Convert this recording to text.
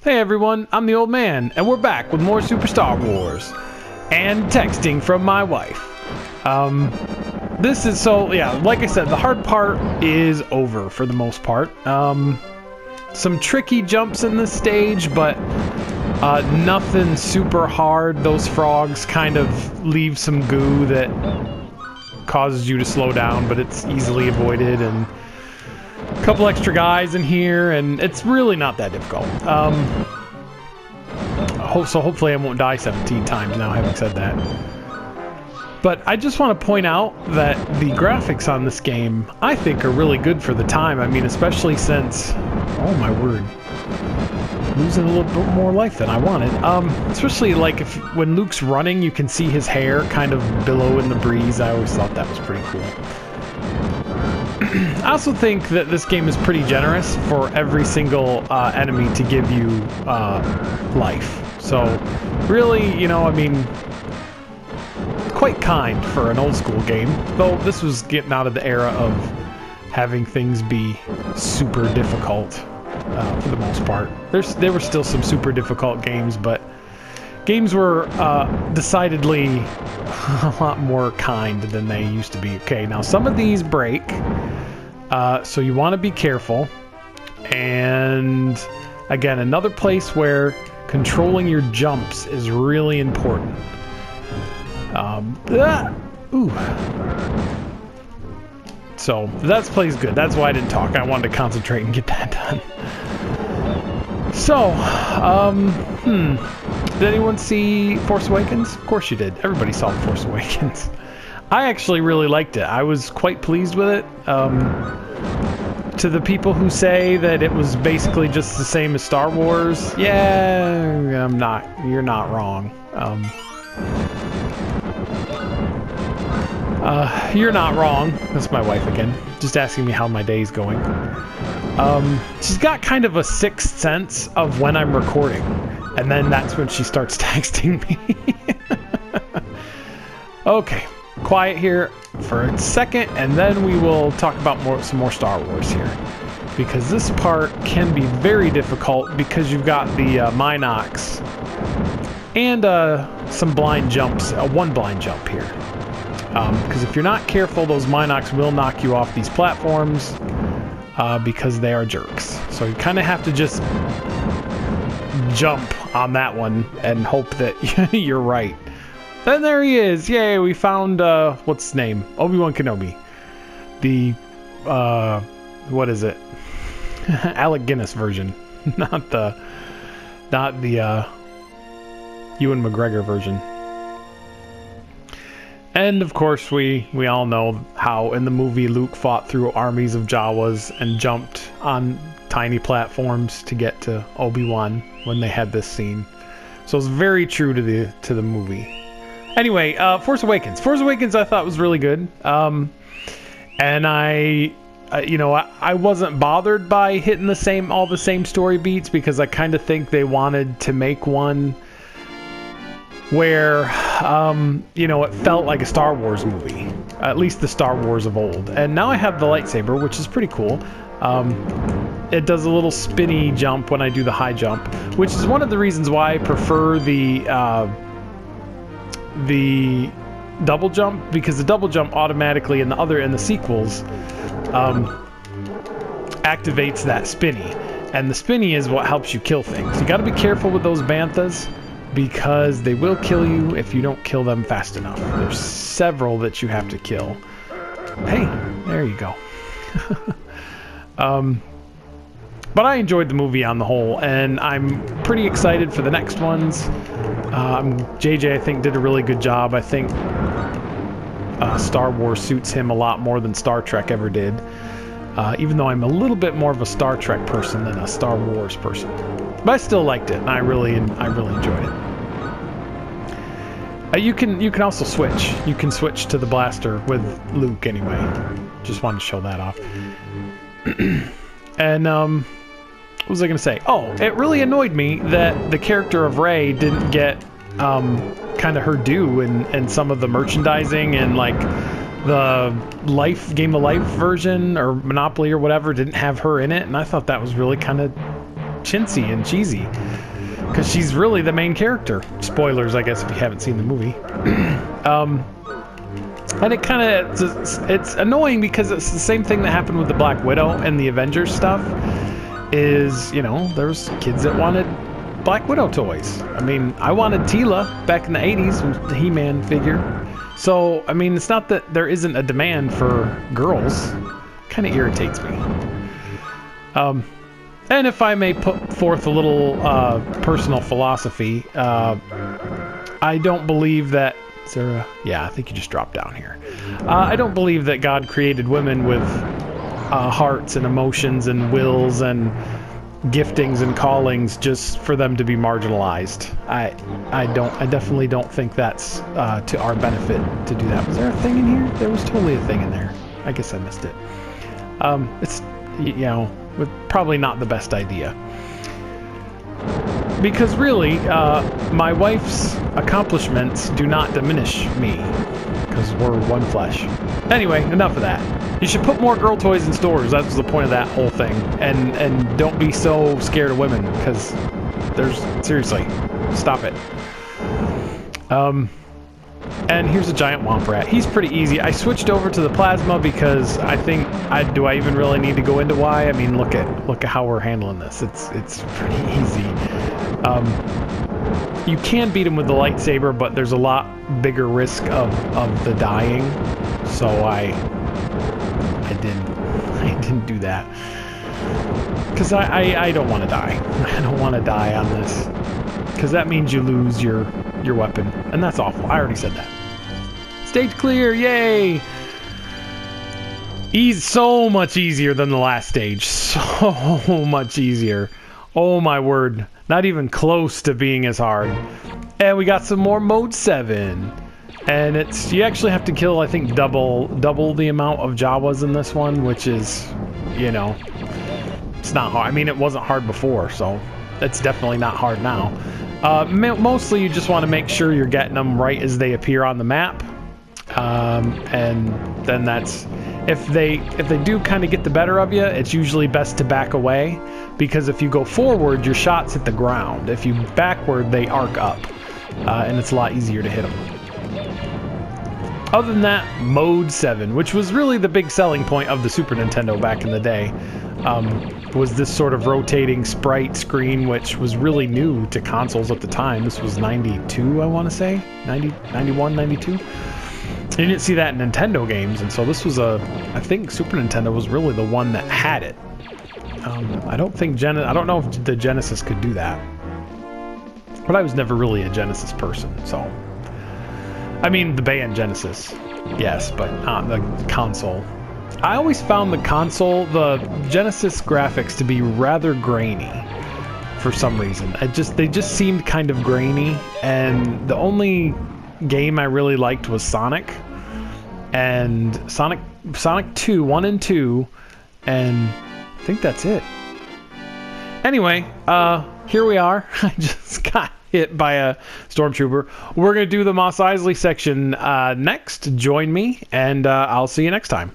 Hey everyone, I'm the old man, and we're back with more Super Star Wars. And texting from my wife. This is like I said, the hard part is over for the most part. Some tricky jumps in this stage, but nothing super hard. Those frogs kind of leave some goo that causes you to slow down, but it's easily avoided, and a couple extra guys in here, and it's really not that difficult. So hopefully I won't die 17 times now, having said that. But I just want to point out that the graphics on this game, I think, are really good for the time. I mean, especially since, oh my word, losing a little bit more life than I wanted. Especially like when Luke's running, you can see his hair kind of billow in the breeze. I always thought that was pretty cool. I also think that this game is pretty generous for every single enemy to give you life. So really, you know, I mean, quite kind for an old school game. Though this was getting out of the era of having things be super difficult for the most part. There were still some super difficult games, but games were decidedly a lot more kind than they used to be. Okay, now some of these break. So you want to be careful. And again, another place where controlling your jumps is really important. Ooh. So that plays good. That's why I didn't talk. I wanted to concentrate and get that done. So, did anyone see Force Awakens? Of course you did. Everybody saw Force Awakens. I actually really liked it. I was quite pleased with it. To the people who say that it was basically just the same as Star Wars, yeah, you're not wrong. You're not wrong. That's my wife again, just asking me how my day's going. She's got kind of a sixth sense of when I'm recording, and then that's when she starts texting me. Okay. Quiet here for a second, and then we will talk about some more Star Wars here, because this part can be very difficult because you've got the Minox and some blind jumps, one blind jump here, because if you're not careful, those Minox will knock you off these platforms because they are jerks. So you kind of have to just jump on that one and hope that you're right. And there he is! Yay, we found, what's his name? Obi-Wan Kenobi. The, what is it? Alec Guinness version. Not the Ewan McGregor version. And, of course, we all know how in the movie Luke fought through armies of Jawas and jumped on tiny platforms to get to Obi-Wan when they had this scene. So it's very true to the movie. Anyway, Force Awakens. Force Awakens I thought was really good. And I wasn't bothered by hitting all the same story beats, because I kind of think they wanted to make one where, it felt like a Star Wars movie. At least the Star Wars of old. And now I have the lightsaber, which is pretty cool. It does a little spinny jump when I do the high jump, which is one of the reasons why I prefer the double jump, because the double jump automatically in the sequels activates that spinny, and the spinny is what helps you kill things. You got to be careful with those banthas, because they will kill you if you don't kill them fast enough. There's several that you have to kill. Hey, there you go. But I enjoyed the movie on the whole, and I'm pretty excited for the next ones. JJ, I think, did a really good job. I think Star Wars suits him a lot more than Star Trek ever did. Even though I'm a little bit more of a Star Trek person than a Star Wars person. But I still liked it, and I really enjoyed it. You can also switch. You can switch to the blaster with Luke anyway. Just wanted to show that off. And, what was I going to say? Oh, it really annoyed me that the character of Rey didn't get kind of her due in some of the merchandising, and like the Game of Life version or Monopoly or whatever didn't have her in it, and I thought that was really kind of chintzy and cheesy. Because she's really the main character. Spoilers, I guess, if you haven't seen the movie. And it kind of, it's annoying because it's the same thing that happened with the Black Widow and the Avengers stuff. Is, you know, there's kids that wanted Black Widow toys. I mean, I wanted Tila back in the 80s, the He-Man figure. So, I mean, it's not that there isn't a demand for girls. Kind of irritates me. And if I may put forth a little personal philosophy, I don't believe that... Sarah, yeah, I think you just dropped down here. I don't believe that God created women with hearts and emotions and wills and giftings and callings just for them to be marginalized. I definitely don't think that's to our benefit to do that. Was there a thing in here? There was totally a thing in there. I guess I missed it. It's, you know, probably not the best idea. Because really, my wife's accomplishments do not diminish me, because we're one flesh. Anyway, enough of that. You should put more girl toys in stores. That's the point of that whole thing. And don't be so scared of women, because there's... Seriously, stop it. And here's a giant womp rat. He's pretty easy. I switched over to the plasma because I think... do I even really need to go into why? I mean, look at how we're handling this. It's pretty easy. You can beat him with the lightsaber, but there's a lot bigger risk of the dying. So I didn't do that. Because I don't want to die. I don't want to die on this. Because that means you lose your weapon. And that's awful. I already said that. Stage clear, yay! So much easier than the last stage. So much easier. Oh my word. Not even close to being as hard. And we got some more Mode 7. And it's, you actually have to kill, I think, double the amount of Jawas in this one, which is, you know, it's not hard. I mean, it wasn't hard before, so it's definitely not hard now. Mostly you just want to make sure you're getting them right as they appear on the map. And then that's, if they do kind of get the better of you, it's usually best to back away, because if you go forward, your shots hit the ground. If you backward, they arc up, and it's a lot easier to hit them. Other than that, Mode 7, which was really the big selling point of the Super Nintendo back in the day, was this sort of rotating sprite screen, which was really new to consoles at the time. This was 92, I want to say, 91, 92. You didn't see that in Nintendo games, and so this was I think Super Nintendo was really the one that had it. I don't know if the Genesis could do that, but I was never really a Genesis person, so. I mean, the band Genesis, yes, but not the console. I always found the Genesis graphics to be rather grainy for some reason. They just seemed kind of grainy, and the only game I really liked was Sonic, and Sonic 2, 1 and 2, and I think that's it. Anyway, here we are. I just got hit by a stormtrooper. We're going to do the Mos Eisley section next. Join me, and I'll see you next time.